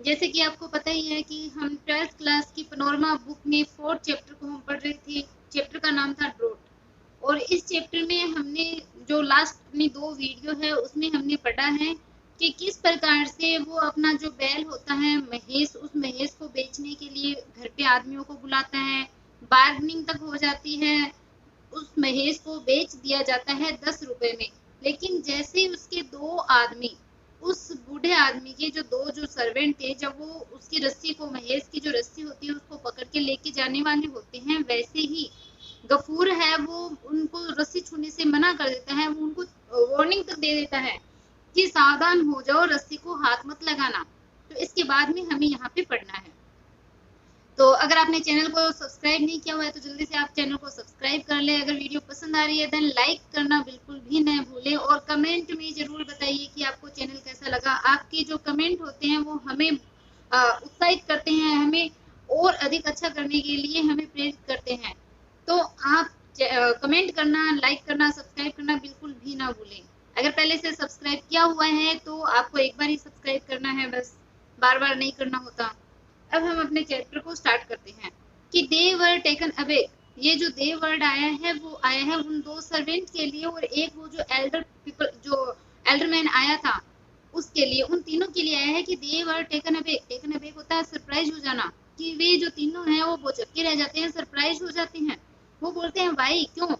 जैसे कि आपको पता ही है कि हम 12th क्लास की पैनोरमा बुक में 4th चैप्टर को हम पढ़ रहे थे। चैप्टर का नाम था ड्रॉट। और इस चैप्टर में हमने जो लास्ट अपनी 2 वीडियो है उसमें हमने पढ़ा है कि किस प्रकार से वो अपना जो बैल होता है महेश, उस महेश को बेचने के लिए घर पे आदमियों को बुलाता है, बार्गेनिंग तक हो जाती है, उस महेश को बेच दिया जाता है 10 रुपए में। लेकिन जैसे ही उसके 2 आदमी, उस बूढ़े आदमी के जो 2 जो सर्वेंट थे, जब वो उसकी रस्सी को, महेश की जो रस्सी होती है उसको पकड़ के लेके जाने वाले होते हैं, वैसे ही गफूर है वो उनको रस्सी छूने से मना कर देता है। वो उनको वार्निंग तक दे देता है कि सावधान हो जाओ, रस्सी को हाथ मत लगाना। तो इसके बाद में हमें यहाँ पे पढ़ना है। तो अगर आपने चैनल को सब्सक्राइब नहीं किया हुआ है तो जल्दी से आप चैनल को सब्सक्राइब कर ले। अगर वीडियो पसंद आ रही है देन लाइक करना बिल्कुल भी न भूलें, और कमेंट में जरूर बताइए कि आपको चैनल कैसा लगा। आपके जो कमेंट होते हैं वो हमें उत्साहित करते हैं, हमें और अधिक अच्छा करने के लिए हमें प्रेरित करते हैं। तो आप कमेंट करना, लाइक करना, सब्सक्राइब करना बिल्कुल भी ना भूलें। अगर पहले से सब्सक्राइब किया हुआ है तो आपको एक बार ही सब्सक्राइब करना है, बस बार बार नहीं करना होता। अब हम अपने चैप्टर को स्टार्ट करते हैं कि दे वर टेकन अवे। ये जो दे वर्ड आया है वो आया है उन 2 सर्वेंट के लिए, और एक वो जो एल्डर पीपल, जो एल्डर मैन आया था उसके लिए, उन तीनों के लिए आया है कि they were taken away. Taken away होता है सरप्राइज हो जाना, कि वे जो तीनों हैं वो भौचक्के रह जाते हैं, सरप्राइज हो जाते हैं। वो बोलते हैं वाई, क्यों?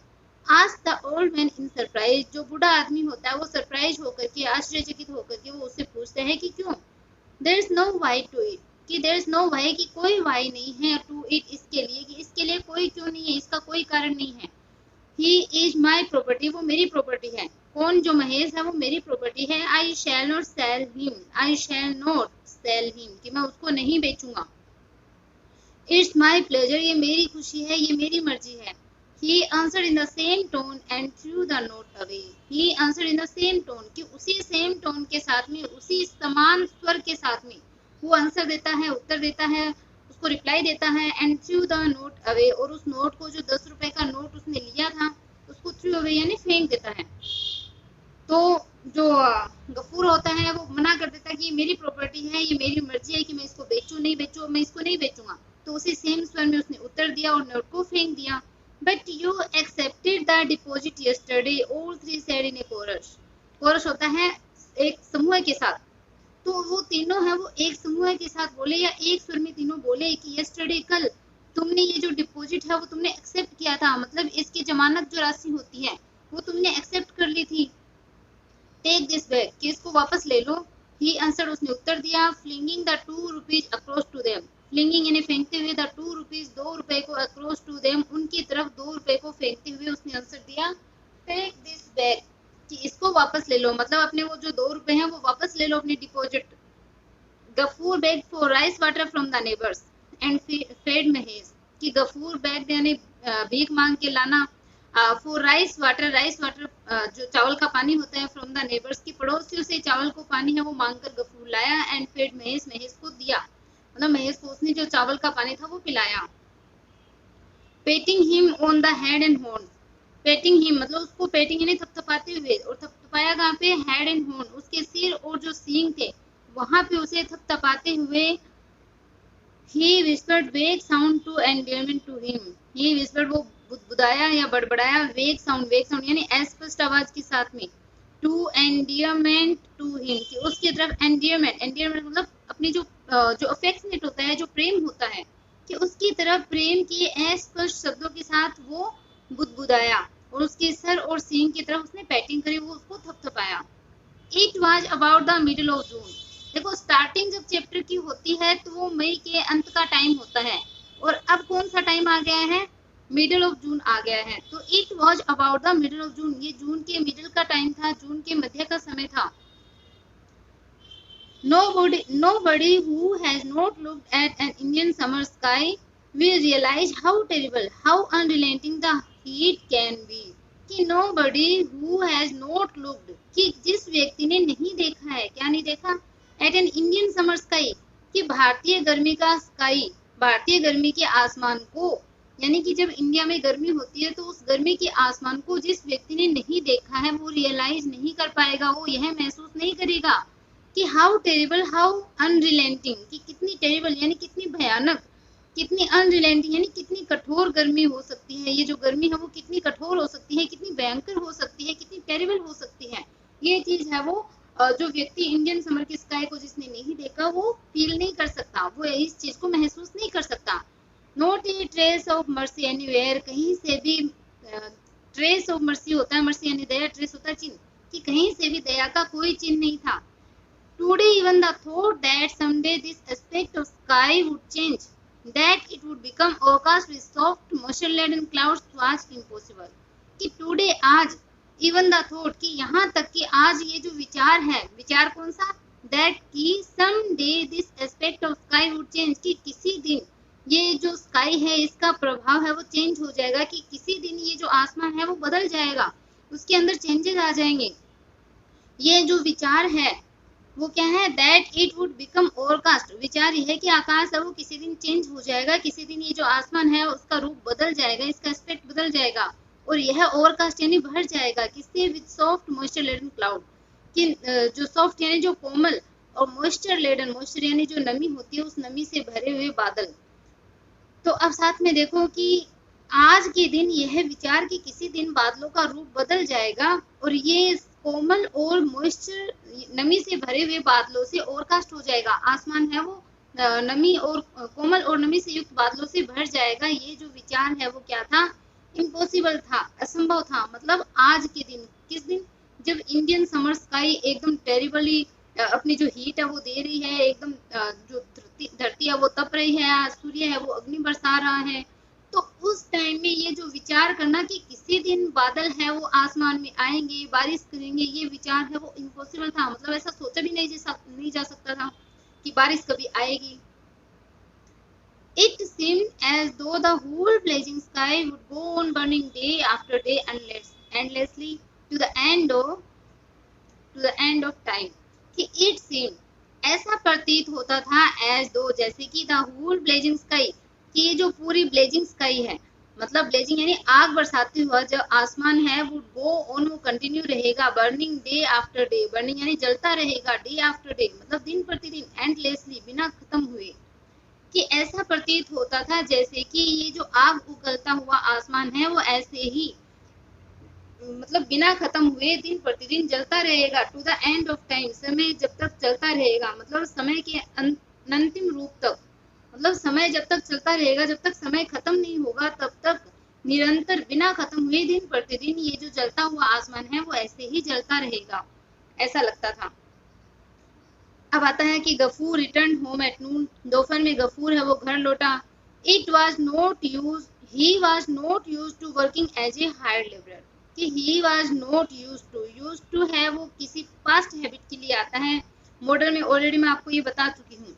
Ask the old man in surprise. जो बूढ़ा आदमी होता है वो सरप्राइज होकर के, आश्चर्यचकित होकर के वो उससे पूछता है कि क्यों। There is no why to it, कि देयर इज नो वाई, कि कोई वाई नहीं है, टू इट, इसके लिए, कि इसके लिए कोई क्यों नहीं है, इसका कोई कारण नहीं है। ही इज माई प्रॉपर्टी, वो मेरी प्रॉपर्टी है। कौन? जो महेश है वो मेरी प्रॉपर्टी है। I shall not sell him, I shall not sell him, कि मैं उसको नहीं बेचूंगा। इट्स माई प्लेजर, ये मेरी खुशी है, ये मेरी मर्जी है। He answered in the same tone and through the note away. He answered in the same tone, कि उसी सेम टोन के साथ में, उसी समान स्वर के साथ में वो आंसर देता है, उत्तर देता है, उसको रिप्लाई देता है। And through the note away, और उस नोट को, जो 10 रुपए का नोट उसने लिया था, उसको थ्रू अवे यानी फेंक देता है। तो जो गफूर होता है वो मना कर देता है कि ये मेरी प्रॉपर्टी है, ये मेरी मर्जी है कि मैं इसको बेचूं नहीं बेचूं, मैं इसको नहीं बेचूंगा। तो उसी सेम स्वर में उसने उत्तर दिया और नोट को फेंक दिया। But you accepted the deposit yesterday, all three said in a chorus. Chorus होता है एक समूह के साथ। तो वो तीनों है वो एक समूह के साथ बोले, या एक स्वर में तीनों बोले कि यस्टरडे, कल तुमने ये जो डिपॉजिट है वो तुमने एक्सेप्ट किया था, मतलब इसकी जमानत जो राशि होती है वो तुमने एक्सेप्ट कर ली थी। टेक दिस बैक, कि इसको वापस ले लो। ही आंसर, उसने उत्तर दिया। Flinging the 2 rupees across to them, flinging यानी फेंकते हुए, द 2 रुपीज 2 रुपए को, अक्रॉस टू देम उनकी तरफ 2 रुपए को फेंकते हुए उसने आंसर दिया टेक दिस बैक, कि इसको वापस ले लो, मतलब अपने वो जो 2 रुपए हैं वो वापस ले लो, अपनी deposit. Gafur begged for rice water from the neighbours and fed Mahesh, कि गफूर बेग यानी भीख मांग के लाना, for rice water, rice water जो चावल का पानी होता है, फ्रॉम द नेबर्स, की पड़ोसियों से चावल को पानी है वो मांगकर गफूर लाया। एंड फेड महेश, महेश को दिया, मतलब महेश को उसने जो चावल का पानी था वो पिलाया। Painting him on the head and horn, painting him मतलब उसको पेटिंग यानी थपथपाते हुए, और थपथपाया कहाँ पे? हेड एंड हॉर्न, उसके सिर और जो सींग थे वहां पे उसे थपथपाते हुए। He whispered vague sound to endearment to him. He whispered, वो बुदबुदाया या बड़बड़ाया, वेग साउंड यानी अस्पष्ट आवाज के साथ में, टू एंडियरमेंट टू हिम, कि उसकी तरफ एंडियरमेंट, एंडियरमेंट मतलब अपनी जो अफेक्शनेट होता है, जो प्रेम होता है, कि उसकी तरफ प्रेम के अस्पष्ट शब्दों के साथ वो बुदबुदाया, और उसके सर और सींग की तरफ उसने पैटिंग करी, वो उसको थपथपाया। It was about the middle of June. देखो स्टार्टिंग जब चैप्टर की होती है तो वो मई के अंत का टाइम होता है, और अब कौन सा टाइम आ गया है? मिडिल ऑफ जून आ गया है। तो it was about the middle of जून, ये जून के मिडिल का टाइम था, जून के मध्य का समय था। Nobody who has not looked at an Indian summer sky will realize how terrible, how unrelenting the heat can be. कि nobody who has not looked, कि जिस व्यक्ति ने नहीं देखा है, क्या नहीं देखा? At an Indian summer sky, कि भारतीय गर्मी का स्काई, भारतीय गर्मी के आसमान को, यानी कि जब इंडिया में गर्मी होती है तो उस गर्मी के आसमान को जिस व्यक्ति ने नहीं देखा है वो रियलाइज नहीं कर पाएगा, वो यह महसूस नहीं करेगा कि हाउ टेरिबल, हाउ अनरिलेंटिंग, कि कितनी टेरिबल यानी कितनी भयानक, कितनी अनरिलेंटिंग यानी कितनी कठोर गर्मी हो सकती है। ये जो गर्मी है वो कितनी कठोर हो सकती है, कितनी भयंकर हो सकती है, कितनी टेरिबल हो सकती है। ये चीज है वो जो व्यक्ति इंडियन समर की स्काई को जिसने नहीं देखा वो फील नहीं कर सकता, वो इस चीज को महसूस नहीं कर सकता। Not a trace of mercy anywhere, कहीं से भी ट्रेस ऑफ मर्सी होता है, मर्सी यानी दया, ट्रेस होता है चिन्ह, कि कहीं से भी दया का कोई चिन्ह नहीं था। Today even the thought that someday this aspect of sky would change, that it would become overcast with soft moisture laden clouds was impossible, कि टुडे आज, इवन द थॉट कि यहाँ तक कि आज ये जो विचार है, विचार कौन सा, दैट कि some day this aspect of sky would change, कि किसी दिन ये जो स्काई है इसका प्रभाव है वो चेंज हो जाएगा, कि किसी दिन ये जो आसमान है वो बदल जाएगा, उसके अंदर चेंजेस आ जाएंगे। ये जो विचार है वो क्या है, that it would become overcast, विचार यह है कि आकाश है वो किसी दिन चेंज हो जाएगा, किसी दिन ये जो आसमान है उसका रूप बदल जाएगा, इसका एस्पेक्ट बदल जाएगा, और यह ओवरकास्ट यानी भर जाएगा किससे, with soft moisture laden cloud, कि जो सॉफ्ट यानी जो कोमल और मॉइस्चर लेडन, मॉइस्चर यानी जो नमी होती है उस नमी से भरे हुए बादल। तो अब साथ में देखो कि आज के दिन यह विचार कि किसी दिन बादलों का रूप बदल जाएगा और ये कोमल और मॉइस्चर नमी से भरे हुए बादलों से ओवरकास्ट हो जाएगा, आसमान है वो नमी और कोमल और नमी से युक्त बादलों से भर जाएगा, ये जो विचार है वो क्या था, इम्पॉसिबल था, असंभव था। मतलब आज के दिन, किस दिन, जब इंडियन समर स्काई एकदम टेरिबली अपनी जो हीट है वो दे रही है, एकदम जो धरती है वो तप रही है, सूर्य है वो अग्नि बरसा रहा है, तो उस टाइम में ये जो विचार करना कि किसी दिन बादल है वो आसमान में आएंगे, बारिश करेंगे, ये विचार है वो इम्पॉसिबल था, मतलब ऐसा सोचा भी नहीं जा सकता था कि बारिश कभी आएगी। It seemed as though the whole blazing sky would go on burning day after day endlessly to the end of time, कि it seemed, ऐसा प्रतीत होता था, as though जैसे कि the whole blazing sky, कि ये जो पूरी ब्लेजिंग स्काई है, मतलब ब्लेजिंग यानी आग बरसाते हुआ जो आसमान है वो गो ऑन, वो कंटिन्यू रहेगा, burning day after day, burning यानी जलता रहेगा, डे आफ्टर डे मतलब दिन प्रतिदिन, एंडलेसली बिना खत्म हुए, कि ऐसा प्रतीत होता था जैसे कि ये जो आग उगलता हुआ आसमान है वो ऐसे ही मतलब बिना खत्म हुए दिन प्रतिदिन जलता रहेगा, to the end of time, समय जब तक चलता रहेगा, मतलब समय के अंतिम रूप तक, मतलब समय जब तक चलता रहेगा, जब तक समय खत्म नहीं होगा तब तक निरंतर बिना खत्म हुए दिन प्रतिदिन ये जो जलता हुआ आसमान है वो ऐसे ही जलता रहेगा, ऐसा लगता था। अब आता है कि Gafoor return home at noon, दोपहर में गफूर है वो घर लौटा। It was not used he was not used to working as a hired labourer, कि he was not used to है वो किसी पास्ट हैबिट के लिए आता है, मॉडल में ऑलरेडी मैं आपको ये बता चुकी हूँ,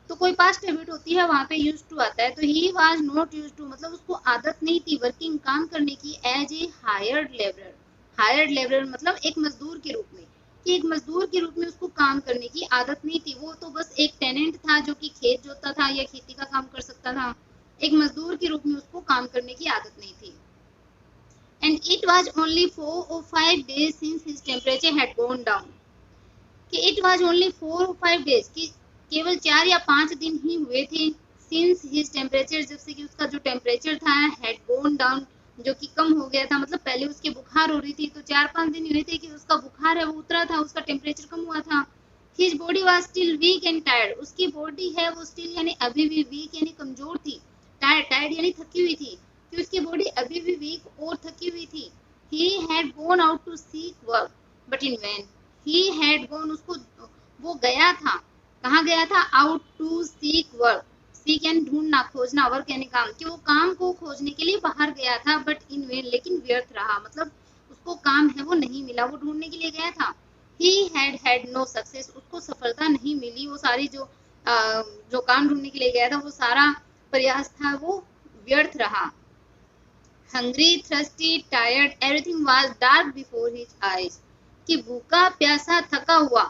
तो कोई पास्ट हैबिट होती है वहां पे यूज टू आता है, तो he was not used to मतलब उसको आदत नहीं थी वर्किंग काम करने की, as a hired labourer, hired labourer मतलब एक मजदूर के रूप में, कि एक मजदूर के रूप में उसको काम करने की आदत नहीं थी, वो तो बस एक टेनेंट था जो कि खेत जोतता था या खेती का काम कर सकता था, एक मजदूर के रूप में उसको काम करने की आदत नहीं थी। And it was only 4 or 5 days since his temperature had gone down, कि it was only 4 or 5 days, कि केवल 4 या 5 दिन ही हुए थे, since his temperature, जब से कि उसका जो टेम्परेचर था had gone down, जो कि कम हो गया था, मतलब पहले उसके बुखार हो रही थी तो 4-5 दिन हुए थे कि उसका बुखार है वो उतरा था, उसका टेम्परेचर कम हुआ था। His body was still weak and tired, उसकी बॉडी है वो स्टिल यानी अभी भी वीक यानी कमजोर थी, टायर्ड यानी थकी हुई थी, कि उसकी बॉडी अभी भी वीक और थकी हुई थी। He had gone out to seek work but in vain, he had gone, उसको वो गया था, कहाँ गया था, out to seek work, seek यानी ढूंढना, खोजना, वर्क यानी काम, कि वो काम को खोजने के लिए बाहर गया था, बट इन वेन लेकिन व्यर्थ रहा, मतलब उसको काम है वो नहीं मिला, वो ढूंढने के लिए गया था। ही हैड नो सक्सेस, उसको सफलता नहीं मिली, वो सारी जो काम ढूंढने के लिए गया था वो सारा प्रयास था वो व्यर्थ रहा। Hungry, thirsty, tired, everything was dark before his eyes, कि भूखा, प्यासा, थका हुआ,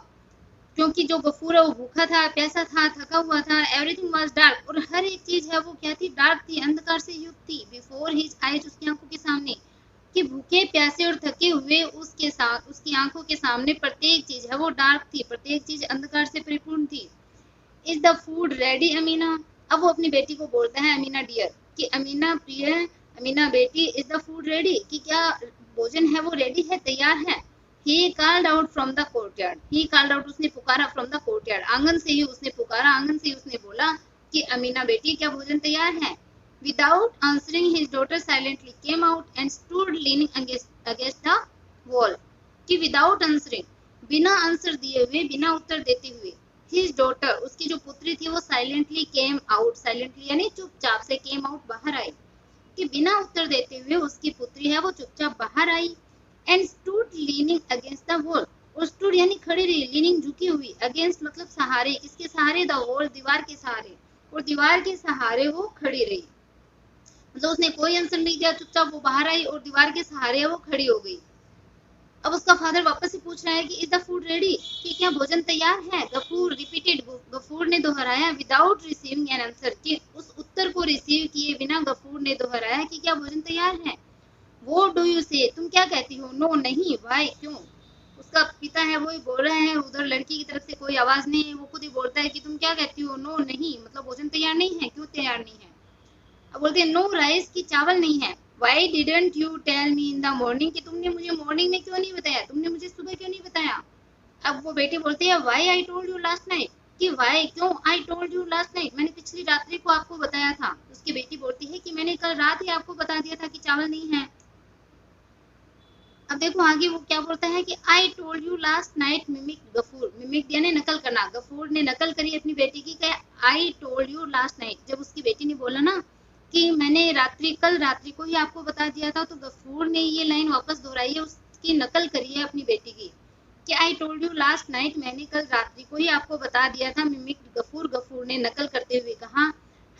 क्योंकि जो गफूर है वो भूखा था, प्यासा था, थका हुआ था, एवरीथिंग वाज डार्क, और हर एक चीज है वो क्या थी, डार्क थी, अंधकार से युक्त थी, बिफोर हिज आईज, उसकी आंखों के सामने, कि भूखे प्यासे और थके हुए उसके साथ उसकी आंखों के सामने प्रत्येक चीज है वो डार्क थी, प्रत्येक चीज अंधकार से परिपूर्ण थी। Is the food ready Amina? अब वो अपनी बेटी को बोलता है अमीना डियर, कि अमीना प्रिय, अमीना बेटी, इज द फूड रेडी, कि क्या भोजन है वो रेडी है, तैयार है। He called out from the courtyard, he called out उसने पुकारा, फ्रॉम द कोर्टयार्ड आंगन से ही उसने पुकारा, आंगन से ही उसने बोला कि अमीना बेटी क्या भोजन तैयार है। Without answering, his daughter silently came out and stood leaning against the wall. कि without answering, बिना आंसर दिए हुए, बिना उत्तर देते हुए, his daughter, उसकी जो पुत्री थी वो silently came out, silently यानी चुपचाप से came out, बाहर आई, कि बिना उत्तर देते हुए उसकी पुत्री है वो चुपचाप बाहर आई। and stood leaning against the wall, और stood यानी खड़ी रही, leaning झुकी हुई, against मतलब सहारे, किसके सहारे, the wall दीवार के सहारे, और दीवार के सहारे वो खड़ी रही। मतलब उसने कोई आंसर नहीं दिया, चुपचाप वो बाहर आई और दीवार के सहारे वो खड़ी हो गई। अब उसका फादर वापस से पूछ रहा है कि इज द फूड रेडी, कि क्या भोजन तैयार है। गफूर रिपीटेड, गफूर ने दोहराया, विदाउट रिसीविंग एन आंसर, कि उस उत्तर को रिसीव किए बिना गफूर ने दोहराया कि क्या भोजन तैयार है। वो डू यू से, तुम क्या कहती हो। नो नहीं, वाई क्यों। उसका पिता है वो ही बोल रहे हैं, उधर लड़की की तरफ से कोई आवाज नहीं है, वो खुद ही बोलता है कि तुम क्या कहती हो। नो नहीं मतलब भोजन तैयार नहीं है, क्यों तैयार नहीं है। अब बोलते हैं नो राइस, की चावल नहीं है। Why didn't you tell me in the morning, कि तुमने मुझे मॉर्निंग में क्यों नहीं बताया, तुमने मुझे सुबह क्यों नहीं बताया। अब वो बेटी बोलती है why I told you last night, कि वाई क्यों, I told you last night मैंने पिछली रात्रि को आपको बताया था। उसकी बेटी बोलती है कि मैंने कल रात ही आपको बता दिया था कि चावल नहीं है। अब देखो आगे वो क्या बोलता है कि I told you last night, mimic Gafur, mimic यानी नकल करना, गफूर ने नकल करी अपनी बेटी की, आई टोल्ड यू लास्ट नाइट। जब उसकी बेटी ने बोला ना कि मैंने कल रात्रि को ही आपको बता दिया था, तो गफूर ने ये लाइन वापस दोहराई है, उसकी नकल करी है अपनी बेटी की, कि I told you last night, मैंने कल रात्रि को ही आपको बता दिया था। मिमिक गफूर, गफूर ने नकल करते हुए कहा,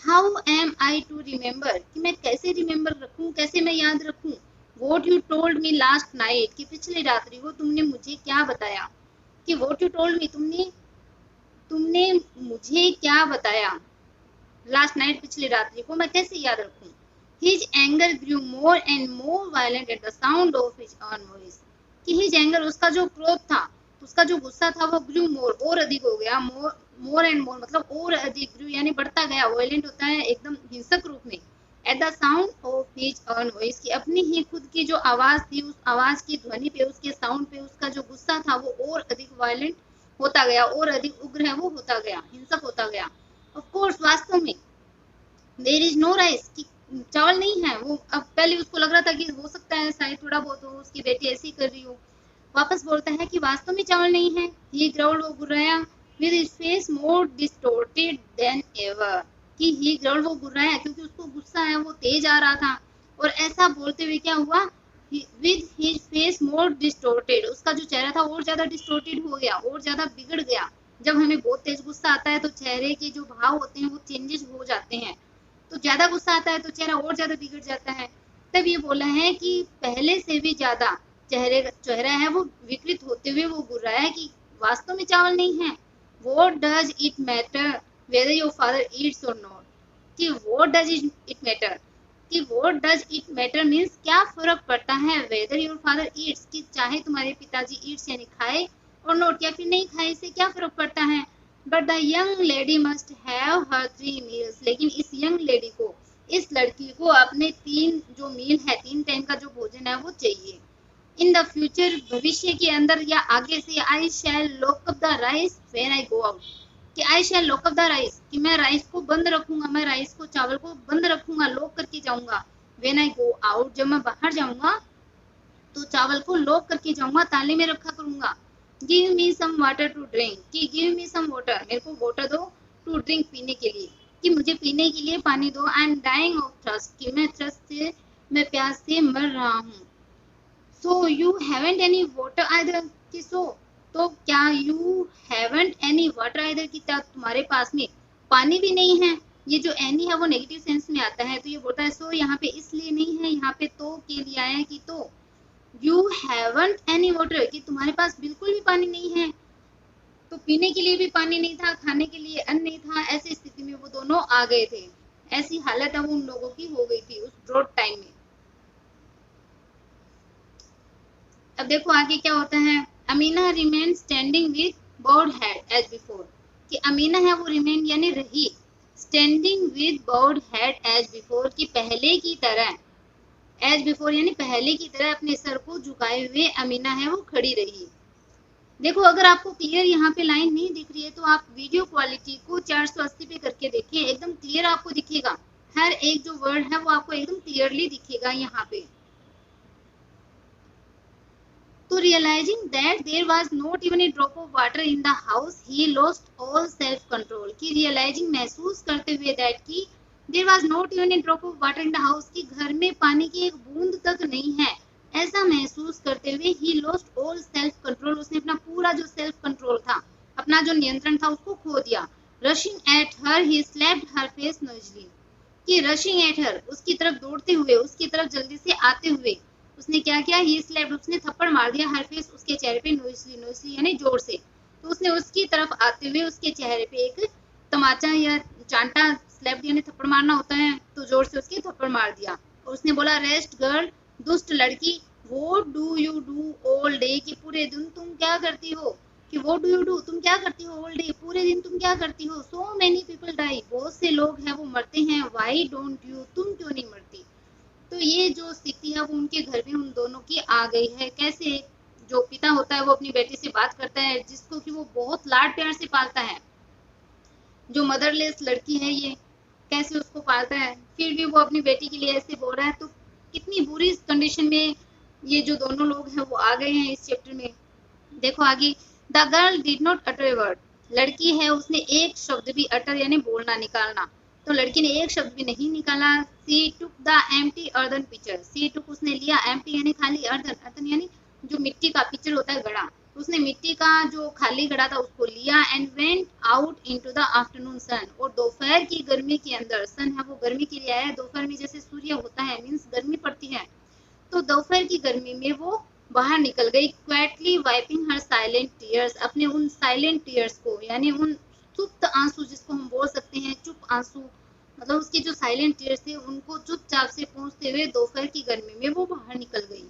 how am I to remember, कि मैं कैसे रिमेम्बर रखूं, कैसे मैं याद रखूं। What you told me last night, कि पिछली रात्रि को तुमने मुझे क्या बताया, कि वॉट यू टोल्ड मी, तुमने तुमने मुझे क्या बताया लास्ट नाइट, पिछली रात्रि को मैं कैसे याद रखूं। His anger grew more and more violent at the sound of his own voice, कि हिज एंगर, उसका जो क्रोध था, उसका जो गुस्सा था, वो ग्रू मोर, और अधिक हो गया, मोर एंड मोर मतलब और अधिक, ग्रू यानी बढ़ता गया, वायलेंट होता है एकदम हिंसक रूप में, eight the sound of his own voice, की अपनी ही खुद की जो आवाज थी, उस आवाज की ध्वनि पे, उसके साउंड पे उसका जो गुस्सा था वो और अधिक वायलेंट होता गया, और अधिक उग्र है वो होता गया, हिंसक होता गया। ऑफ कोर्स वास्तव में, देयर इज नो राइस, कि चावल नहीं है। वो अब पहले उसको लग रहा था कि हो सकता है शायद थोड़ा बहुत हो, उसकी बेटी ऐसी कर रही हो। वापस बोलता है कि वास्तव में चावल नहीं है। ही ग्राउल्ड, वो गुर्राया, with his face more distorted than ever, कि ही ग्राउल्ड, वो गुर्राया क्योंकि उसको गुस्सा है वो तेज आ रहा था। और ऐसा बोलते हुए क्या हुआ, with his face more distorted, उसका जो चेहरा था और ज्यादा डिस्टॉर्टेड हो गया, और ज्यादा बिगड़ गया। जब हमें बहुत तेज गुस्सा आता है तो चेहरे के जो भाव होते हैं वो चेंजेस हो जाते हैं, तो ज्यादा गुस्सा आता है तो चेहरा और ज्यादा बिगड़ जाता है। तब ये बोला है कि पहले से भी ज्यादा चेहरा है वो विकृत होते हुए वो गुर्राया है कि वास्तव में चावल नहीं है। What does it matter whether your father Yeats और नॉट, कि व्हाट डज इट मैटर, कि what does it matter means क्या फर्क पड़ता है, वेदर योर फादर ईट्स, कि चाहे तुम्हारे पिताजी ईट्स यानी खाए, और नॉट या फिर नहीं खाए, इससे क्या फर्क पड़ता है। But the young lady must have her 3 meals, लेकिन इस यंग लेडी को, इस लड़की को अपने 3 जो मील है, 3 टाइम का जो भोजन है वो चाहिए। इन द फ्यूचर, भविष्य के अंदर या आगे से, I shall lock up the rice when I go out, कि I shall lock up the rice, कि मैं राइस को बंद रखूंगा, मैं राइस को, चावल को बंद रखूंगा, लॉक करके जाऊंगा। व्हेन आई गो आउट, जब मैं बाहर जाऊंगा तो चावल को लॉक करके जाऊंगा, ताले में रखा करूंगा। Give me some water to drink, कि गिव मी सम वाटर, मेरे को वाटर दो, टू ड्रिंक पीने के लिए, कि मुझे पीने के लिए पानी दो। I am dying of thirst, कि मैं थर्स्ट से, मैं प्यास से मर रहा हूँ। So you haven't any water either, कि सो, तो क्या you haven't any water either, कि क्या तुम्हारे पास में पानी भी नहीं है। ये जो एनी है वो नेगेटिव सेंस में आता है, तो ये बोलता है सो यहाँ पे इसलिए नहीं है, यहाँ पे तो के लिए आया है, कि तो यू हैवंट एनी वाटर, कि तुम्हारे पास बिल्कुल भी पानी नहीं है। तो पीने के लिए भी पानी नहीं था, खाने के लिए अन्न नहीं था, ऐसी स्थिति में वो दोनों आ गए थे। ऐसी हालत है वो उन लोगों की हो गई थी उस ड्रॉट टाइम में। अब देखो आगे क्या होता है, Amina remained standing with bowed head as before, कि अमीना है वो रिमेन यानी रही, standing with bowed head as before, कि पहले की तरह, एज बिफोर यानी पहले की तरह अपने सर को झुकाए हुए अमीना है वो खड़ी रही। देखो अगर आपको क्लियर यहाँ पे लाइन नहीं दिख रही है तो आप वीडियो क्वालिटी को 480 पे करके देखिए, एकदम क्लियर आपको दिखेगा, हर एक जो वर्ड है वो आपको एकदम क्लियरली दिखेगा यहाँ पे। तो realizing that there was not even a drop of water in the house, he lost all self control, कि realizing महसूस करते हुए that कि there was not even a drop of water in the house, कि घर में पानी की एक बूंद तक नहीं है, ऐसा महसूस करते हुए he lost all self control, उसने अपना पूरा जो self control था, अपना जो नियंत्रण था उसको खो दिया। rushing at her he slapped her face noisily, कि rushing at her उसकी तरफ दौड़ते हुए, उसकी तरफ जल्दी से आते हुए उसने क्या किया, ही स्लैप्ड उसने थप्पड़ मार दिया, हर फेस उसके चेहरे पे, नोइसली, नोइसली यानी जोर से, तो उसने उसकी तरफ आते हुए उसके चेहरे पे एक तमाचा या चांटा, स्लैप्ड यानी थप्पड़ मारना होता है, तो जोर से उसके थप्पड़ मार दिया। और उसने बोला रेस्ट गर्ल, दुष्ट लड़की, what do you do all day, कि पूरे दिन तुम क्या करती हो, कि व्हाट डू यू डू तुम क्या करती हो, ऑल डे पूरे दिन तुम क्या करती हो, सो मेनी पीपल डाई बहुत से लोग हैं वो मरते हैं, व्हाई डोंट यू तुम क्यों नहीं मरती। तो ये जो स्थिति है वो उनके घर में उन दोनों की आ गई है। कैसे, जो पिता होता है वो अपनी बेटी से बात करता है जिसको कि वो बहुत लाड प्यार से पालता है, जो मदरलेस लड़की है ये कैसे उसको पालता है, फिर भी वो अपनी बेटी के लिए ऐसे बोल रहा है, तो कितनी बुरी कंडीशन में ये जो दोनों लोग हैं वो आ गए हैं इस चैप्टर में। देखो आगे, the girl did not utter a word, लड़की है उसने एक शब्द भी अटर यानी बोलना निकालना, तो लड़की ने एक शब्द भी नहीं निकाला। She took the empty earthen pitcher, she took उसने लिया, एम्प्टी यानी खाली, अर्दन अर्दन यानी जो मिट्टी का पिक्चर होता है घड़ा, उसने मिट्टी का जो खाली घड़ा था उसको लिया, and went out into the afternoon sun, और दोपहर की गर्मी के अंदर, सन है वो गर्मी के लिए आया है, दोपहर में जैसे सूर्य होता है मीन्स गर्मी पड़ती है, तो दोपहर की गर्मी में वो बाहर निकल गई, क्वाइटली वाइपिंग हर साइलेंट टीयर्स, अपने उन साइलेंट टीयर्स को यानी उन सुप्त आंसू जिसको हम बोल सकते हैं, चुप आंसू, मतलब उसके जो साइलेंट टीयर्स थे उनको चुपचाप से पहुंचते हुए दोपहर की गर्मी में वो बाहर निकल गई।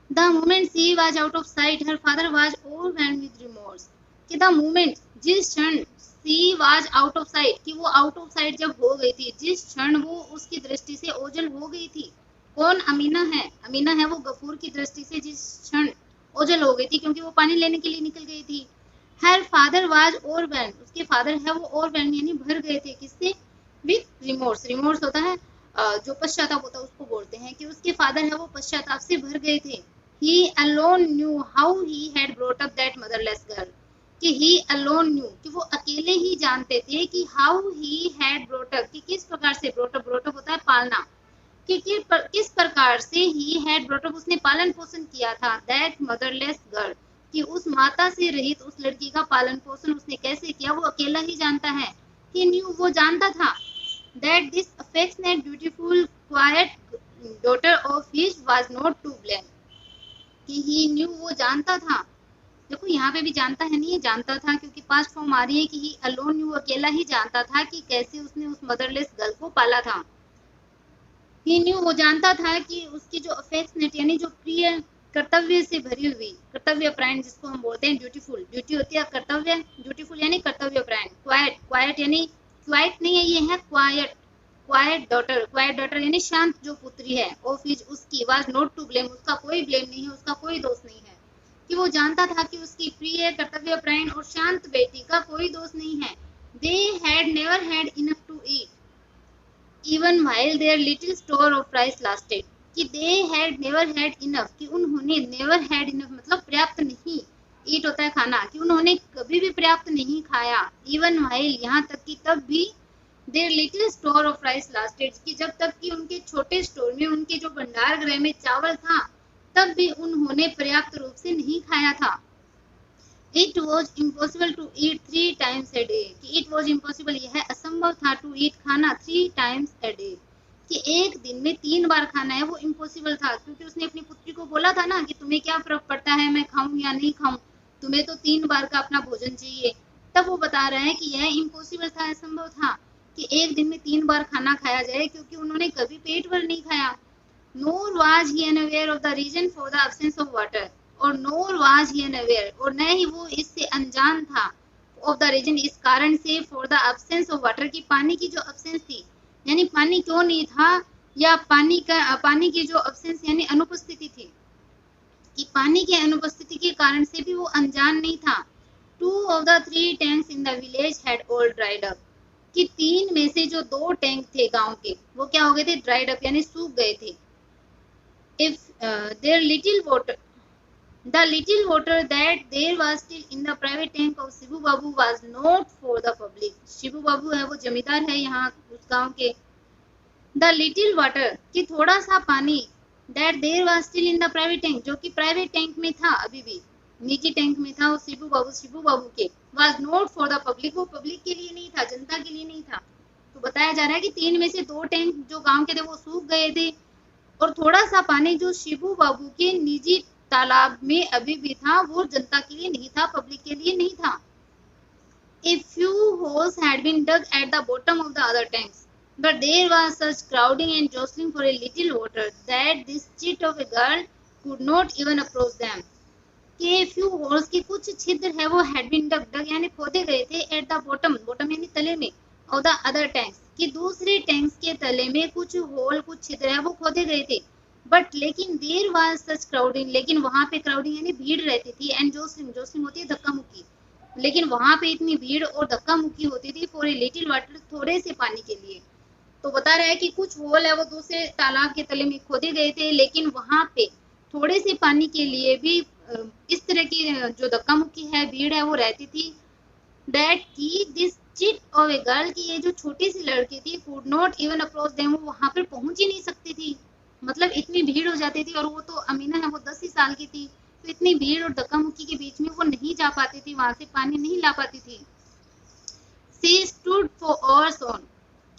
The moment she was out of site her father was overwhelmed with remorse, कि द मोमेंट जिस क्षण she was out of site, कि वो आउट ऑफ साइट जब हो गई थी, जिस क्षण वो उसकी दृष्टि से ओझल हो गई थी, कौन, अमीना है, अमीना है वो गफूर की दृष्टि से जिस क्षण ओझल हो गई थी क्योंकि वो पानी लेने के लिए निकल गई थी। हर फादर वाज ओवरवेल्म्ड, उसके फादर है वो ओवरवेल्म्ड यानी भर गए थे, किससे, विद रिमोर्स, रिमोर्स होता है जो पश्चाताप होता है उसको बोलते हैं, कि उसके फादर है वो पश्चाताप से भर गए थे। He alone knew how he had brought up that motherless girl, कि ही अलोन न्यू, कि वो अकेले ही जानते थे कि how he had brought up, कि किस प्रकार से, ब्रॉट अप, ब्रॉट अप होता है पालना, कि किस प्रकार से ही हैड ब्रॉट अप उसने पालन पोषण किया था, दैट मदरलेस गर्ल, कि उस माता से रहित उस लड़की का पालन पोषण उसने कैसे किया वो अकेला ही जानता है। ही न्यू वो जानता था, that this affectionate beautiful quiet daughter of his was not to blame, कि ही न्यू वो जानता था, देखो यहाँ पे भी जानता है नहीं, जानता था क्योंकि पास्ट फॉर्म आ रही है कि ही अलोन न्यू अकेला ही जानता था कि कैसे उसने उस मदरलेस गर्ल को पाला था। ही न्यू वो जानता था कि उसकी जो अफेक्शनेट यानी जो प्रिय, कर्तव्य से भरी हुई, कर्तव्य प्राण जिसको हम बोलते हैं ड्यूटीफुल, ड्यूटी होती है कर्तव्य, ड्यूटीफुल यानी कर्तव्य प्राण, क्वाइट, क्वाइट यानी क्वाइट नहीं है ये है quite, quite daughter, quite daughter यानी शांत जो पुत्री है, ऑफ हिज उसकी, वाज नॉट टू ब्लेम उसका कोई ब्लेम नहीं है, उसका कोई दोष नहीं है, कि वो जानता था कि उसकी प्रिय, कर्तव्य प्राण और शांत बेटी का कोई दोष नहीं है। They had never had enough to eat even while their little store of rice lasted, कि they had never had enough, कि उन्होंने never had enough मतलब पर्याप्त नहीं, eat होता है खाना, कि उन्होंने कभी भी पर्याप्त नहीं खाया, even while यहाँ तक कि तब भी their little store of rice lasted, कि जब तक कि उनके छोटे स्टोर में, उनके जो भंडार गृह में चावल था तब भी उन्होंने पर्याप्त रूप से नहीं खाया था। It was impossible to eat 3 times a day, कि it was impossible यह असंभव था, to eat खाना 3 times a day, कि एक दिन में 3 बार खाना है वो इम्पॉसिबल था, क्योंकि उसने अपनी पुत्री को बोला था ना कि तुम्हें क्या फर्क पड़ता है मैं खाऊं या नहीं खाऊं, तुम्हें तो 3 बार का अपना भोजन चाहिए, तब वो बता रहा है कि यह इम्पॉसिबल था, असंभव था कि एक दिन में 3 बार खाना खाया जाए, क्योंकि उन्होंने कभी पेट भर नहीं खाया। nor was he unaware of the reason for the absence of water, और nor was he unaware, और न ही वो इससे अनजान था, of the reason, इस कारण से, for the absence of water, की पानी की जो absence थी, यानी पानी क्यों नहीं था, या पानी की जो absence यानी अनुपस्थिति थी, कि पानी की अनुपस्थिति के कारण से भी वो अनजान नहीं था। 2 of the 3 tanks in the village had all dried up, कि 3 में से जो 2 टैंक थे गांव के, वो क्या हो गए थे, ड्राइड अप यानी सूख गए थे। If their the little water that there was still in the private tank of Shibu Babu was not for the public, Shibu बाबू है वो जमींदार है यहाँ उस गांव के। The little water, कि थोड़ा सा पानी, that there was still in the private tank, जो कि प्राइवेट टैंक में था, अभी भी निजी टैंक में था, वो शिबू बाबू के, was not for the public, वो पब्लिक के लिए नहीं था, जनता के लिए नहीं था। तो बताया जा रहा है कि 3 में से 2 टैंक जो गांव के थे वो सूख गए थे, और थोड़ा सा पानी जो शिबू बाबू के निजी तालाब में अभी भी था, वो जनता के लिए नहीं था, पब्लिक के लिए नहीं था। A few holes had been dug at the bottom of the other tanks, but there was such crowding and jostling for a little water that this chit of a girl could not even approach them. कि few holes, के कुछ छिद्र है वो had been dug यानी खोदे गए थे, at the bottom यानी तले में, of the other tanks, कि दूसरे टैंक्स के तले में कुछ होल, कुछ छिद्र है वो खोदे गए थे, बट लेकिन देर वाज सच क्राउडिंग, लेकिन वहां पे क्राउडिंग यानी भीड़ रहती थी, एंड जोस्लिंग होती है धक्का मुक्की, लेकिन वहां पे इतनी भीड़ और धक्का मुक्की होती थी, फॉर ए लिटिल वाटर, थोड़े से पानी के लिए। तो बता रहा है कि कुछ होल है वो दूसरे तालाब के तले में खोदे गए थे, लेकिन वहां पे थोड़े से पानी के लिए भी इस तरह की जो धक्का मुक्की है, भीड़ है वो रहती थी। दैट की this chit of a girl, की ये जो छोटी सी लड़की थी, could not even approach them, वो वहां पर पहुंच ही नहीं सकती थी, मतलब इतनी भीड़ हो जाती थी, और वो तो अमीना है वो 10 ही साल की थी, तो इतनी भीड़ और धक्का मुक्की के बीच में वो नहीं जा पाती थी, वहां से पानी नहीं ला पाती थी। She stood for hours on,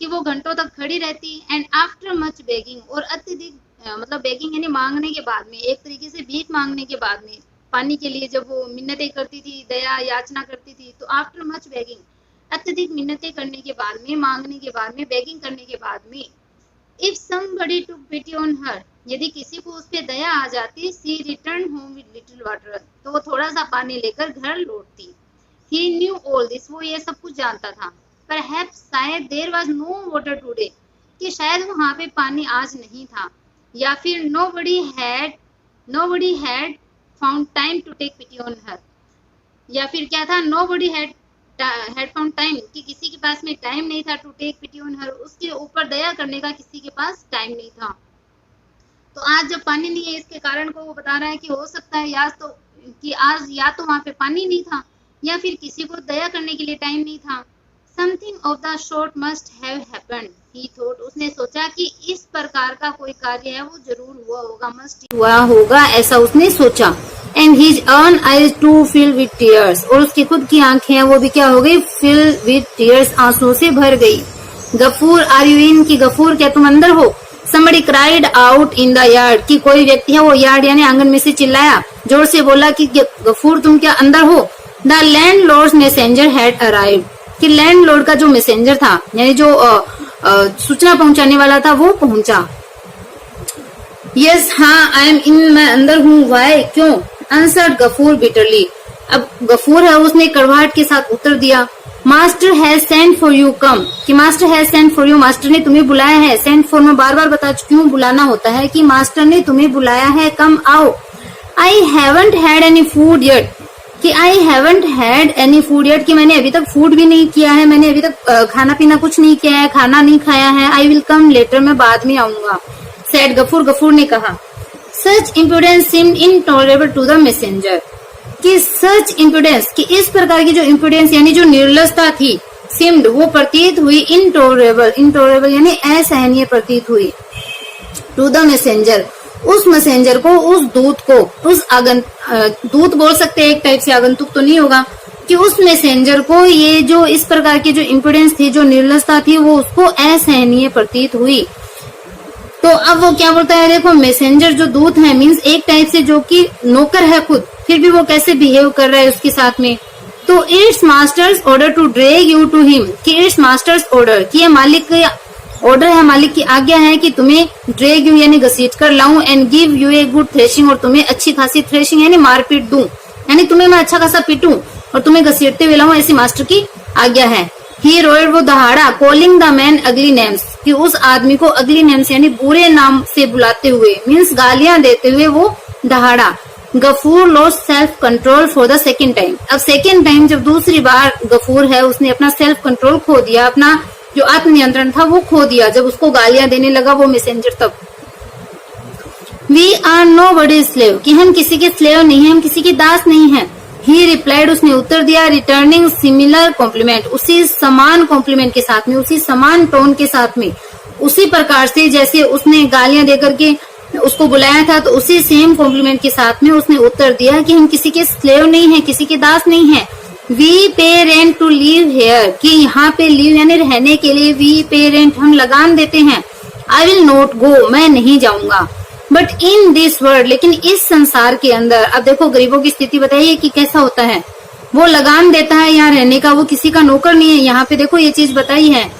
कि वो घंटों तक खड़ी रहती, एंड आफ्टर मच बेगिंग, और अत्यधिक मतलब बेगिंग यानी मांगने के बाद में, एक तरीके से भीख मांगने के बाद में, पानी के लिए जब वो मिन्नतें करती थी, दया याचना करती थी, तो आफ्टर मच बेगिंग, अत्यधिक मिन्नतें करने के बाद में, मांगने के बाद में, बेगिंग करने के बाद में, if somebody took pity on her, यदि किसी को उस पे दया आ जाती, she returned home with little water, तो वो थोड़ा सा पानी लेकर घर लौटती। he knew all this, वो ये सब कुछ जानता था। perhaps, शायद, there was no water today, कि शायद वहाँ पे पानी आज नहीं था, या फिर nobody had found time to take pity on her, या फिर क्या था, nobody had found time, कि किसी के पास में टाइम नहीं था, to take pity on her, उसके ऊपर दया करने का किसी के पास टाइम नहीं था। तो आज जब पानी नहीं है, इसके कारण को वो बता रहा है कि हो सकता है आज या तो वहाँ पे पानी नहीं था, या फिर किसी को दया करने के लिए टाइम नहीं था। Something of the sort must have happened, he thought, उसने सोचा कि इस प्रकार का कोई कार्य है वो जरूर हुआ होगा, मस्ट हुआ होगा, ऐसा उसने सोचा। And his own eyes too filled with tears, और उसकी खुद की आंखें हैं वो भी क्या हो गई, filled with tears, आंसुओं से भर गई। गफूर, आर यू इन, की गफूर क्या तुम अंदर हो। Somebody cried out in the yard, कि कोई व्यक्ति है वो यार्ड यानी आंगन में से चिल्लाया, जोर से बोला कि गफूर तुम क्या अंदर हो। The landlord's messenger had arrived, कि लैंडलॉर्ड का जो मैसेंजर था यानी जो सूचना पहुंचाने वाला था वो पहुंचा। यस, हाँ, आई एम इन, मैं अंदर हूँ। वाई, क्यों। आंसर्ड गफूर बिटरली, अब गफूर है उसने कड़वाहट के साथ उत्तर दिया। Master has sent for you, come, कि master has sent for you, master ने तुम्हें बुलाया है। सेंट फॉर में बार बार बता चुकी हूँ बुलाना होता है, कि मास्टर ने तुम्हें बुलाया है, कम आओ। I haven't had any food yet, कि I haven't had any food yet, कि मैंने अभी तक फूड भी नहीं किया है, मैंने अभी तक खाना पीना कुछ नहीं किया है, खाना नहीं खाया है। आई विल कम लेटर, मैं बाद में आऊंगा। सेड गफूर, गफूर ने कहा। Such imprudence seemed intolerable to the messenger, कि सच इम्प्रूडेंस, कि इस प्रकार की जो इम्प्रूडेंस यानी जो निर्लजता थी, सीम्ड वो प्रतीत हुई, इनटॉलरेबल यानी असहनीय प्रतीत हुई, टू द मैसेंजर, उस मैसेंजर को, उस दूत को, उस दूत बोल सकते हैं एक टाइप से, आगंतुक तो नहीं होगा, कि उस मैसेंजर को ये जो इस प्रकार की जो इम्प्रूडेंस थी, जो निर्लजता थी, वो उसको असहनीय प्रतीत हुई। तो अब वो क्या बोलता है, देखो मैसेंजर जो दूत है मींस एक टाइप से जो कि नौकर है खुद, फिर भी वो कैसे बिहेव कर रहा है उसके साथ में। तो it's master's order to drag you to him, कि इट्स मास्टर्स ऑर्डर, कि ये मालिक ऑर्डर है, मालिक की आज्ञा है कि तुम्हें ड्रैग यू यानी घसीट कर लाऊं, and give U a good threshing, और तुम्हें अच्छी खासी थ्रेशिंग यानी मारपीट दूं, यानी तुम्हें मैं अच्छा खासा पीटूं और तुम्हें घसीटते हुए लाऊं, ऐसी मास्टर की आज्ञा है। ही रोयड, वो दहाड़ा, कॉलिंग द मैन अगली नेम्स, कि उस आदमी को अगली नेम्स यानी बुरे नाम से बुलाते हुए, मीन्स गालियां देते हुए वो दहाड़ा। Gafoor lost self control for the second time, अब सेकेंड टाइम जब दूसरी बार गफूर है उसने अपना सेल्फ कंट्रोल खो दिया, अपना जो आत्मनियंत्रण था वो खो दिया जब उसको गालियां देने लगा वो मैसेंजर। तब we are nobody slave, कि हम किसी के स्लेव नहीं है, हम किसी के दास नहीं है। ही रिप्लाइड, उसने उत्तर दिया, रिटर्निंग सिमिलर कॉम्प्लीमेंट, उसी समान कॉम्प्लीमेंट के साथ में, उसी समान टोन के साथ में, उसी प्रकार से जैसे उसने गालियां देकर के उसको बुलाया था, तो उसी सेम कॉम्प्लीमेंट के साथ में उसने उत्तर दिया कि हम किसी के स्लेव नहीं है, किसी के दास नहीं है। वी पे रेंट टू लिव हेयर, कि यहाँ पे लिव यानी रहने के लिए, वी पे रेंट हम लगान देते हैं। आई विल नॉट गो, मैं नहीं जाऊंगा। बट इन दिस वर्ल्ड, लेकिन इस संसार के अंदर, अब देखो गरीबों की स्थिति बताइए कि कैसा होता है, वो लगान देता है यहाँ रहने का, वो किसी का नौकर नहीं है, यहाँ पे देखो ये चीज बताई है।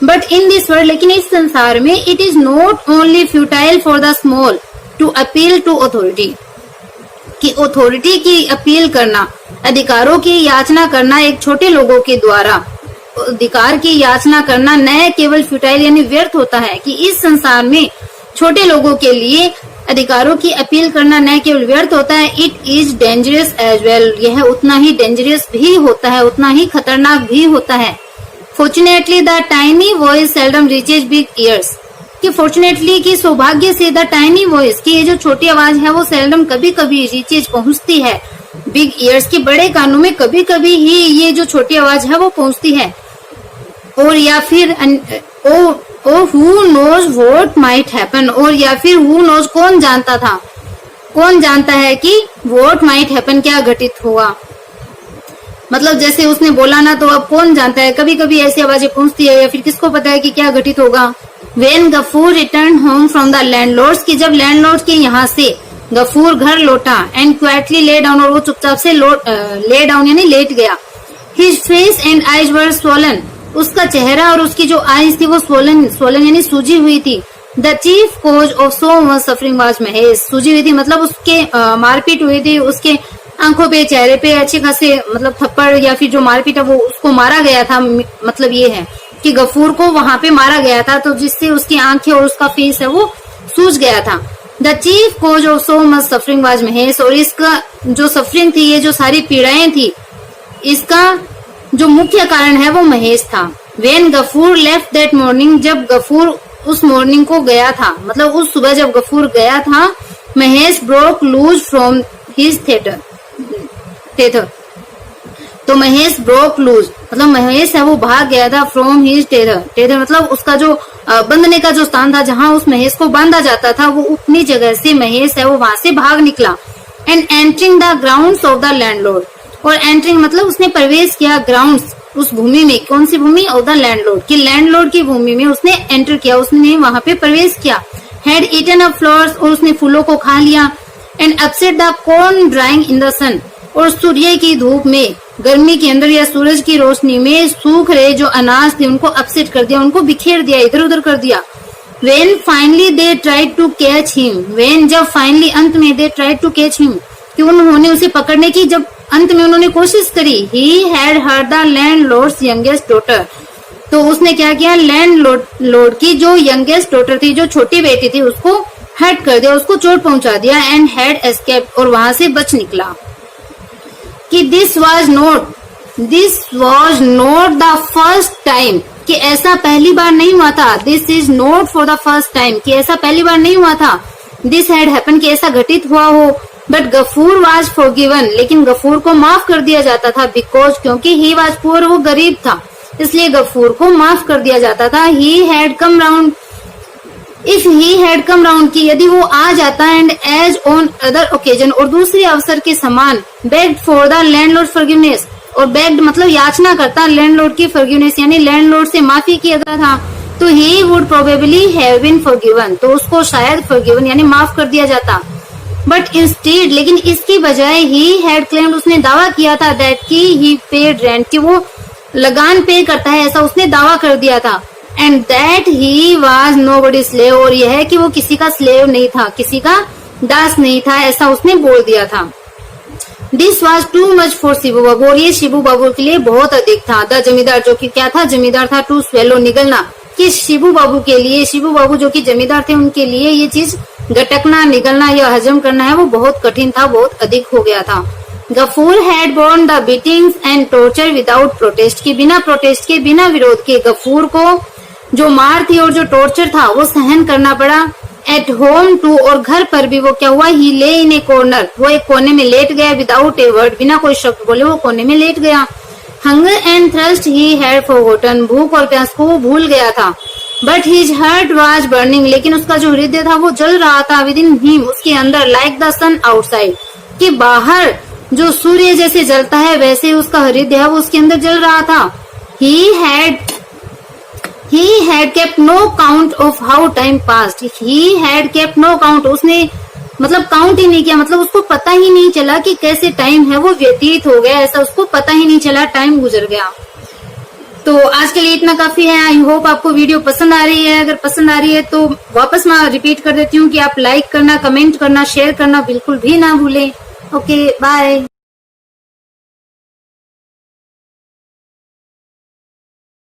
बट इन दिस वर्ल्ड, लेकिन इस संसार में, it is not only futile for the small to appeal to authority, कि अथॉरिटी की अपील करना, अधिकारों की याचना करना एक छोटे लोगों के द्वारा, अधिकार की याचना करना न केवल फ्यूटाइल यानी व्यर्थ होता है, कि इस संसार में छोटे लोगों के लिए अधिकारों की अपील करना न केवल व्यर्थ होता है, it is dangerous as well, यह उतना ही डेंजरस भी होता है, उतना ही खतरनाक भी होता है। Fortunately the tiny voice seldom reaches big years, कि फॉर्चुनेटली की सौभाग्य से, द टाइनी वॉइस की ये जो छोटी आवाज है वो सेल्डम कभी कभी रीचेज पहुंचती है, बिग ईयर्स के बड़े कानों में कभी कभी ही ये जो छोटी आवाज है वो पहुंचती है। और या फिर who knows what might happen, और या फिर हु नोज, कौन जानता था, कौन जानता है कि व्हाट माइट हैपन, क्या घटित होगा, मतलब जैसे उसने बोला ना, तो अब कौन जानता है, कभी कभी ऐसी आवाजें पहुंचती है, या फिर किसको पता है कि क्या घटित होगा। When Gafur return home from the landlord's, की जब लैंडलॉर्ड के यहाँ से गफूर घर लौटा, एंड क्वाइटली ले डाउन, और वो चुपचाप से ले डाउन यानी लेट गया। His face and eyes were swollen, उसका चेहरा और उसकी जो आईज थी वो स्वोलन यानी सूजी हुई थी। The chief cause of so much suffering was Mahesh, सूजी हुई थी मतलब उसके मारपीट हुई थी, उसके आंखों पे, चेहरे पे अच्छे खासे मतलब थप्पड़ या फिर जो मारपीट है वो उसको मारा गया था, मतलब ये है कि गफूर को वहां पे मारा गया था, तो जिससे उसकी आंखें और उसका फेस है वो सूज गया था। The chief cause of so much suffering was Mahesh, और इसका जो सफरिंग थी, ये जो सारी पीड़ाएं थी, इसका जो मुख्य कारण है वो महेश था। When Gafur left that morning, जब गफूर उस मॉर्निंग को गया था, मतलब उस सुबह जब गफूर गया था, Mahesh broke loose from his tether, तो महेश ब्रोक लूज मतलब महेश है वो भाग गया था, फ्रॉम हिज टेथर मतलब उसका जो बंधने का जो स्थान था, जहां उस महेश को बांधा जाता था, वो अपनी जगह से महेश है वो वहां से भाग निकला। And entering the grounds of the landlord, और एंटरिंग मतलब उसने प्रवेश किया ग्राउंड्स, उस भूमि में, कौन सी भूमि, ऑफ द लैंडलॉर्ड, कि लैंडलॉर्ड की भूमि में उसने एंटर किया, उसने वहां पे प्रवेश किया। हैड ईटन अप फ्लावर्स, और उसने फूलों को खा लिया। And upset the corn drying in the sun, और सूर्य की धूप में, गर्मी के अंदर या सूरज की रोशनी में सूख रहे जो अनाज थे उनको अपसेट कर दिया, उनको बिखेर दिया, इधर उधर कर दिया। When finally they tried to catch him, when जब फाइनली अंत में they tried to catch him, कि उन्होंने उसे पकड़ने की जब अंत में उन्होंने कोशिश करी। He had hurt the landlord's youngest daughter, तो उसने क्या किया, लैंडलॉर्ड की जो यंगेस्ट डॉटर थी, जो छोटी बेटी थी, उसको हर्ट कर दिया, उसको चोट पहुंचा दिया। एंड हैड एस्केप्ड, और वहां से बच निकला। कि this was not the first time, कि ऐसा पहली बार नहीं हुआ था। This is not for the first time, कि ऐसा पहली बार नहीं हुआ था। दिस हैड हैपन, कि ऐसा घटित हुआ हो। बट गफूर वाज फॉरगिवन, लेकिन गफूर को माफ कर दिया जाता था। बिकॉज, क्योंकि ही वाज पुअर, वो गरीब था, इसलिए गफूर को माफ कर दिया जाता था। He had come round, if he had come round, की यदि वो आ जाता। And as on other occasion, और दूसरे अवसर के समान। Begged for the landlord forgiveness, और बेग्ड मतलब याचना करता लैंडलॉर्ड की फॉरगिवनेस, यानी लैंडलॉर्ड से माफी किया गया था, तो he would probably have been forgiven, तो उसको शायद फॉरगिवन यानी माफ कर दिया जाता। बट इंस्टेड, लेकिन इसकी बजाय ही हैड क्लेम्ड, उसने दावा किया था, दैट की ही पेड रेंट, कि वो लगान पे करता है, ऐसा उसने दावा कर दिया था। And that he was nobody slave, और यह है कि वो किसी का स्लेव नहीं था, किसी का दास नहीं था, ऐसा उसने बोल दिया था। This was too much for Shibu Babu, और ये शिबू बाबू के लिए बहुत अधिक था। द जमींदार, जो कि क्या था, जमींदार था, टू स्वेलो, निगलना, कि शिबू बाबू के लिए, शिबू बाबू जो कि जमींदार थे, उनके लिए ये चीज गटकना, निगलना या हजम करना है वो बहुत कठिन था, बहुत अधिक हो गया था। Ghafoor had borne the beatings and torture without protest, के बिना प्रोटेस्ट के, बिना विरोध के गफूर को जो मार थी और जो टॉर्चर था वो सहन करना पड़ा। एट होम टू, और घर पर भी वो क्या हुआ, ही ले इन ए कॉर्नर, वो एक कोने में लेट गया, विदाउट ए वर्ड, बिना कोई शब्द बोले वो कोने में लेट गया। Hunger and thrust he had forgotten, भूख और प्यास को वो भूल गया था। But his heart was burning, लेकिन उसका जो हृदय था वो जल रहा था, विद इन हिम, उसके अंदर, लाइक द सन आउटसाइड, कि बाहर जो सूर्य जैसे जलता है वैसे उसका हृदय है वो उसके अंदर जल रहा था। He had kept no count of how time passed. He had kept no count. उसने मतलब काउंट ही नहीं किया, मतलब उसको पता ही नहीं चला कि कैसे टाइम है वो व्यतीत हो गया, ऐसा उसको पता ही नहीं चला, टाइम गुजर गया। तो आज के लिए इतना काफी है। आई होप आपको वीडियो पसंद आ रही है। अगर पसंद आ रही है तो वापस मैं रिपीट कर देती हूँ कि आप लाइक करना, कमेंट करना, शेयर करना बिल्कुल भी ना भूलें। Okay, bye.